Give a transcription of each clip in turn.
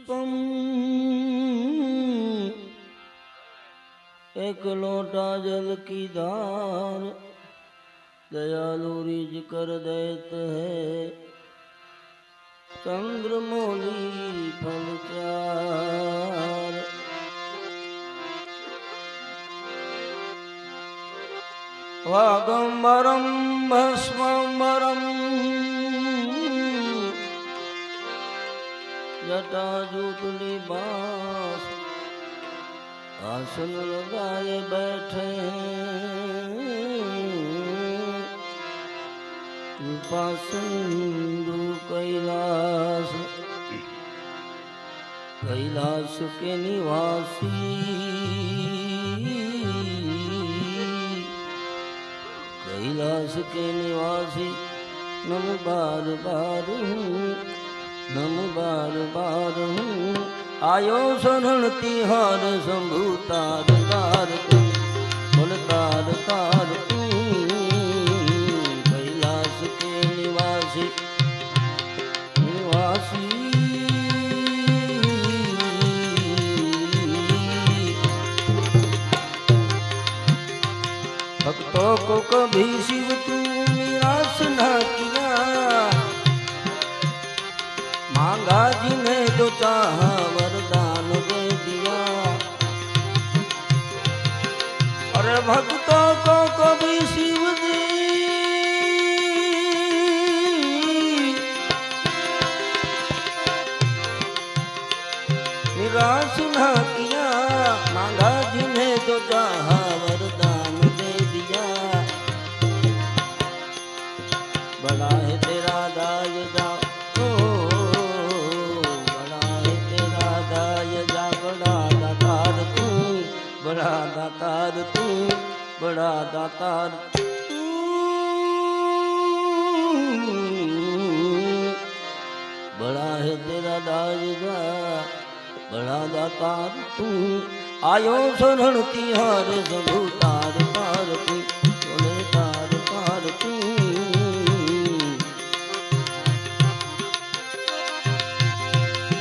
पुष्पम एक लोटा जल की धार दयालु रिज कर देत है चंद्रमौली फल चार। वागंबरम भस्मंबरम जटाजूटली बास आसन लगाए बैठे पासंदु कैलाश कैलाश के निवासी कैलाश के निवासी नम बार बार नम बार बार आयो शरण तिहार शंभु तार तार बोल तार तार कैलाश के निवासी निवासी भक्तों को कभी शिव तू निराश न किया मांगा जिन्हें जो चाहा वरदान दे दिया। अरे भक्तों को कभी शिव जी निराश न किया मांगा जिन्हें जो चाहा वरदान दे दिया। बड़ा है तेरा दाय जा बड़ा दातार तू बड़ा दातार तू बड़ा है तेरा दायरा बड़ा दातार तू आयो शरण तिहार शंभु तार तार तू बोले तार तार तू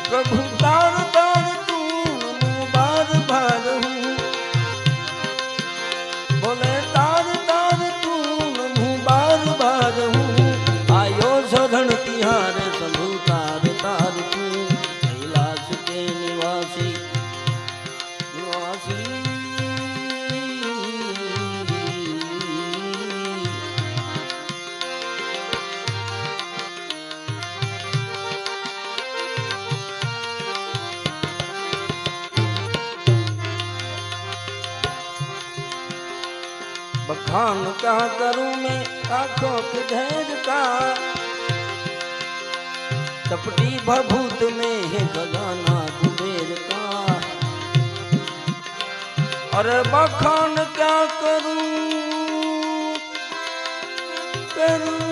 प्रभु तार तार तू बार बार बोले तार तार तू नमु बार बार हूँ आयो शरण तिहार शंभु तार तार तू कैलाश के निवासी निवासी बखान क्या करूं मैं आंखों के ढेर का चपटी भभूत में है खजाना कुबेर का। अरे बखान क्या करूं करूं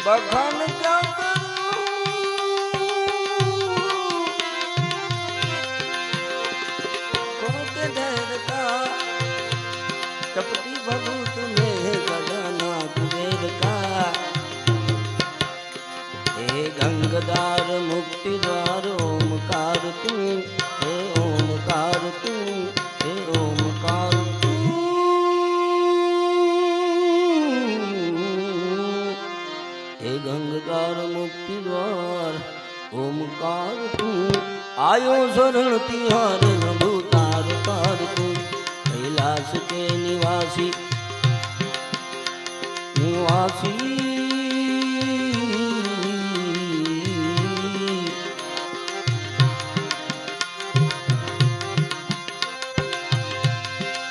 बखान क्या चपटी भभूत में खजाना कुबेर का। हे गंगदार मुक्ति द्वार ओमकार तू हे ओमकार तू हे ओमकार तू हे गंगदार मुक्ति द्वार ओमकार तू आयो शरण तिहार शंभु तार तार तू कैलाश के निवासी निवासी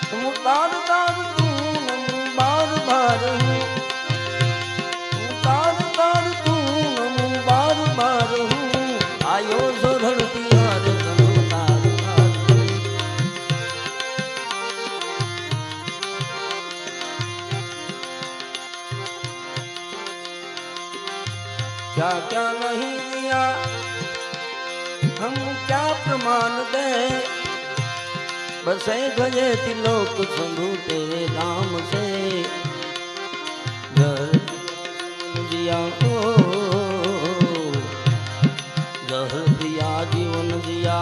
तुम तार तार तू नमु बार बार हूँ तार तार तू नमु बार बार हूँ आयो शरण तिहार शंभु तार तार क्या क्या नहीं दिया हम क्या प्रमाण दे बसे गजे तिलोक शंभु तेरे नाम से दिया ओ जहर दिया जीवन दिया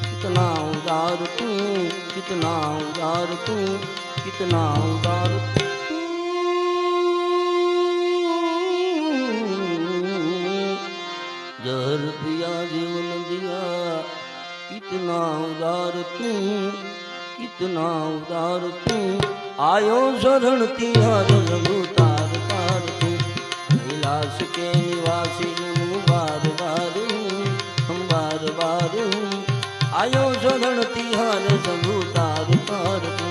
कितना उदार तू कितना उदार तू कितना उदार तू जहर दिया जीवन दिया कितना उदार तू कितना उदार तू आयो शरण तिहार रघु तार तार तू कैलाश के निवासी हम बार बार हम बार बार आयो शरण तिहार रघु तार तार तू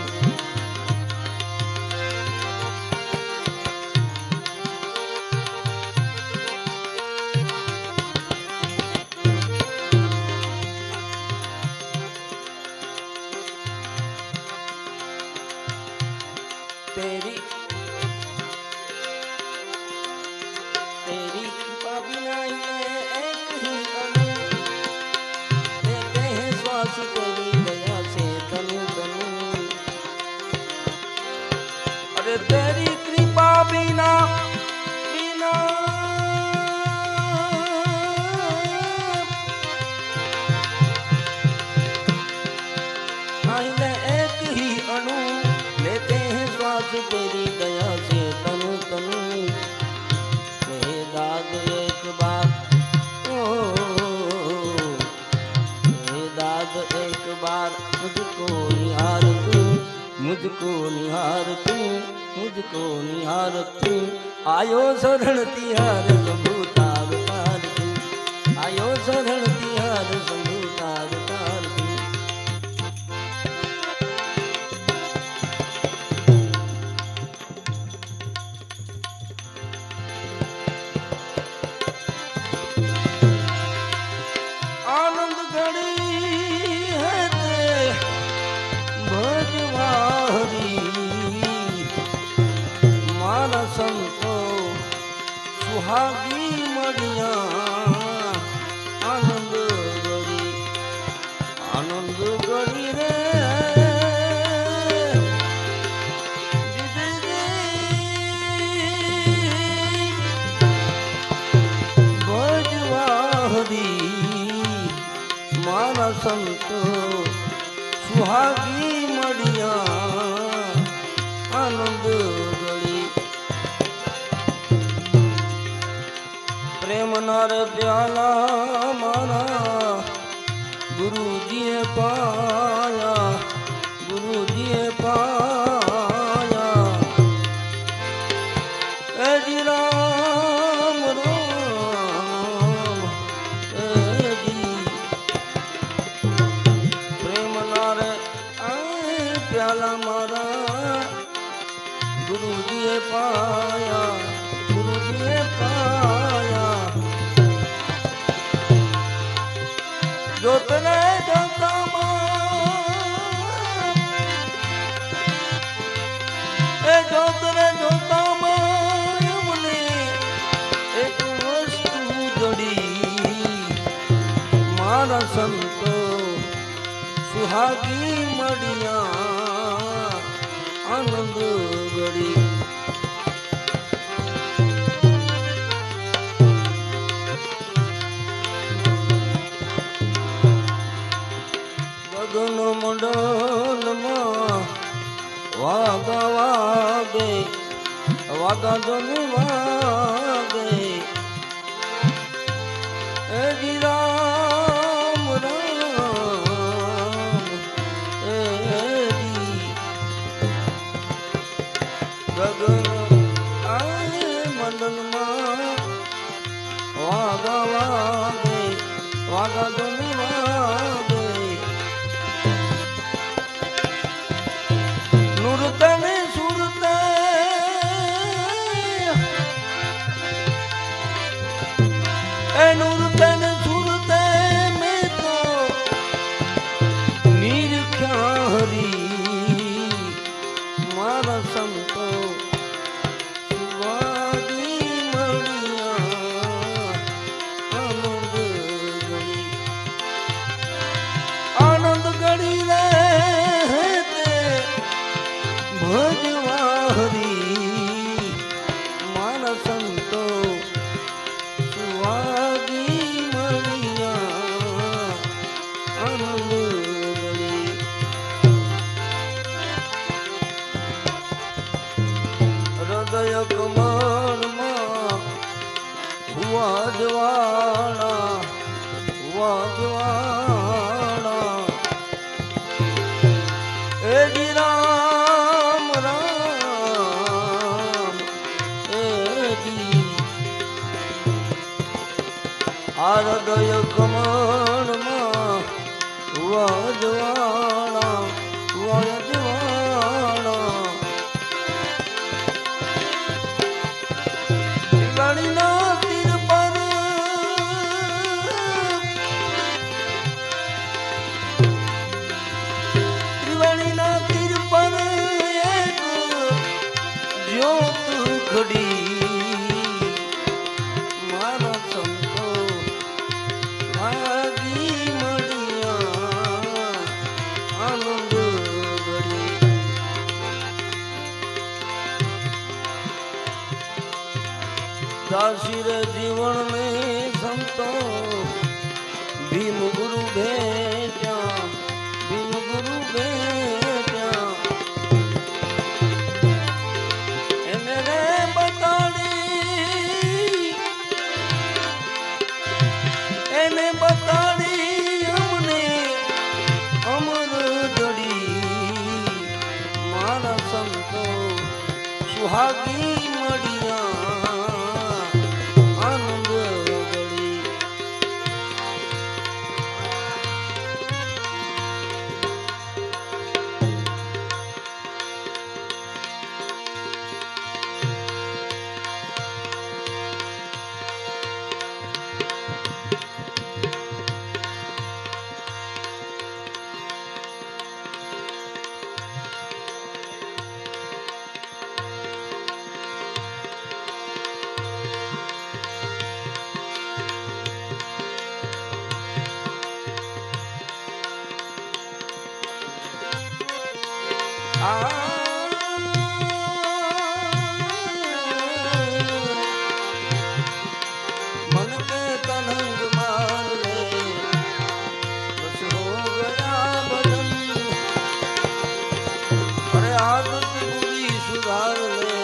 तेरी तेरी कृपा बिना एक ही अणु लेते हैं श्वास तेरी दया से तनु तनु अरे तेरी कृपा बिना बिना नहीं एक ही अणु लेते हैं श्वास तेरी दया से तनु तनु कहे दाद एक बार ओ कहे दाद एक बार मुझको निहार तू मुझको निहार तू मुझको निहार तू आयो शरण तिहार शंभु तार तार तू आयो शरण तिहार शंभु तार तार तू आनंद घड़ी है ते भजवारी मारा संतो सुहागी मड़िया आनंद घड़ी रे भजवारी मारा संतो सुहागी मड़िया आनंद गली प्रेम नार प्याला मारा गुरु जी पाया गुरु जी पाया ए जी राम राम ए जी प्रेम नारे आए प्याला मारा गुरु जी पाया गुरु जी पाया जोतने जोता जोतने जोता माने एक वस्तु जड़ी मारा संतो सुहागी मड़िया आनंद गड़ी गगन मंडल में वागा वागे वागा जन वागे ए जी राम राम ए जी गगन आए मंडल में वागा वागे वागा जन वागे नुरतने सुरते ए नुरतने सुरते में तो निरख्या हरी मारा संतो सुवादी मड़िया आनंद गड़ी કમળમાં વાજવાણા વાજવાણા એ જી રામ રામ એ જી આ હૃદય કમળમાં વાજવાણા વાજવાણા ગણીના તીર પર ત્રિવેણીના તીર પર એક જ્યોત ઘડી મારા સંતો માગી મળ્યા આનંદ ઘડી દાસી રે જીવન ને સંતો ભીમ ગુરુ ભેટ્યા ભીમ ગુરુ ભેટ્યા એને રે બતાડી એને બતાડી અમને અમર જડી મારા સંતો સુહાગી મળ્યા આનંદ ગળી मन के तनंग मार ले बस हो गया बदन अरे आदत बुरी सुधार ले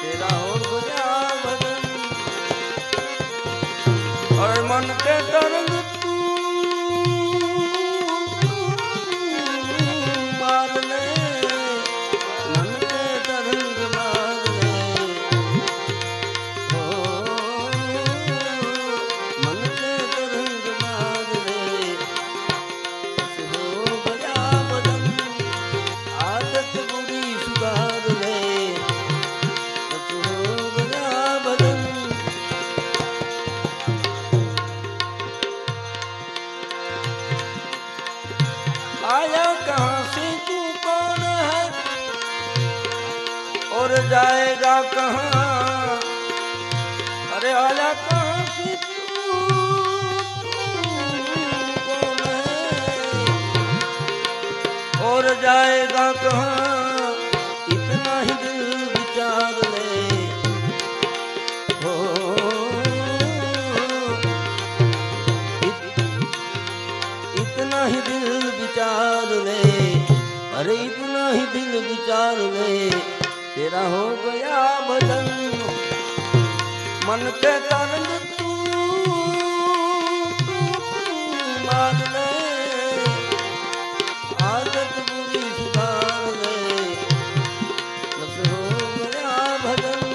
तेरा हो गया बदन अरे मन के तरंग मार ले मन के तरंग मार ले ओ मन के तरंग मार ले हो गया बदन आदत बुरी सुधार ले हो गया बदन आया कहाँ से तू कौन है और जाएगा कहाँ अरे आया कहाँ से तू कौन है और जाएगा कहाँ इतना ही दिल विचार ले हो इतना ही दिल विचार ले अरे इतना ही दिल विचार ले तेरा हो गया बदन मन के तरंग तू मार ले आदत बुरी सुधार ले बस हो गया बदन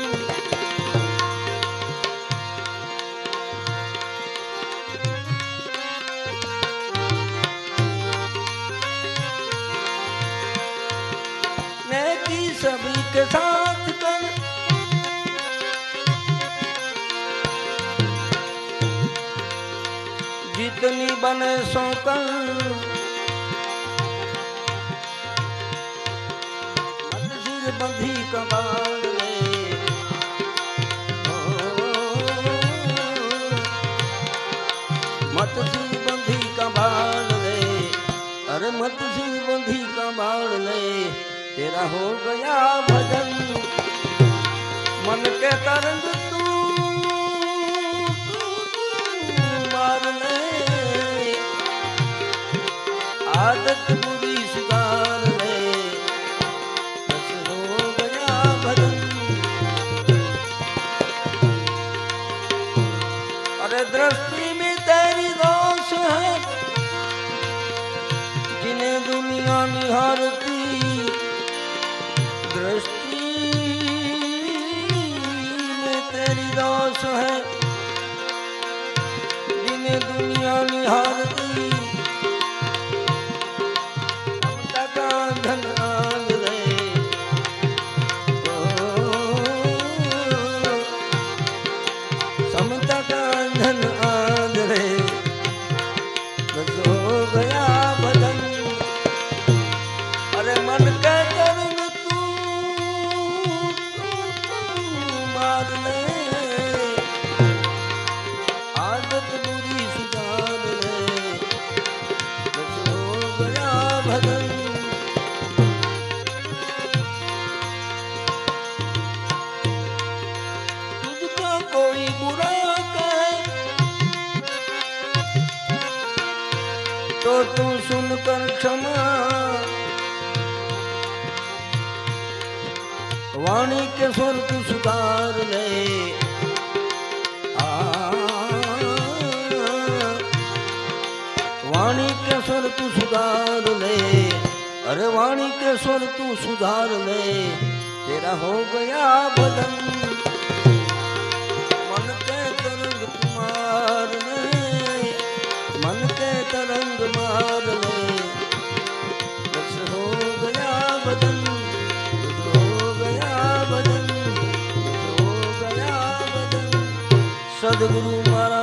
सभी के साथ कर जितनी बने सो कर मत सिर बंधी कबाड़ ले मत सिर बंधी कबाड़ ले अरे मत सिर बंधी कबाड़ ले तेरा हो गया भजन मन के तरंग तू मार ले आदत बुरी सुधार ले बस हो गया भजन दृष्टि में तेरी दोष है, जिन्हें दुनिया निहारती ममता का धन आग रे। समता का धन आग रे, बस हो गया बदन। अरे मन का तरंग तू मार ले, आदत बुरी सुधार ले, बस हो गया बदन। तुझको कोई बुरा कहे तो तू सुनकर क्षमा, वाणी के स्वर तू सुधार ले। वाणी के स्वर तू सुधार ले, अरे वाणी के स्वर तू सुधार ले, तेरा हो गया बदन। मन के तरंग मार ले, मन के तरंग मार ले, बस हो गया बदन, बस हो गया बदन, बस हो गया बदन। सदगुरु महाराज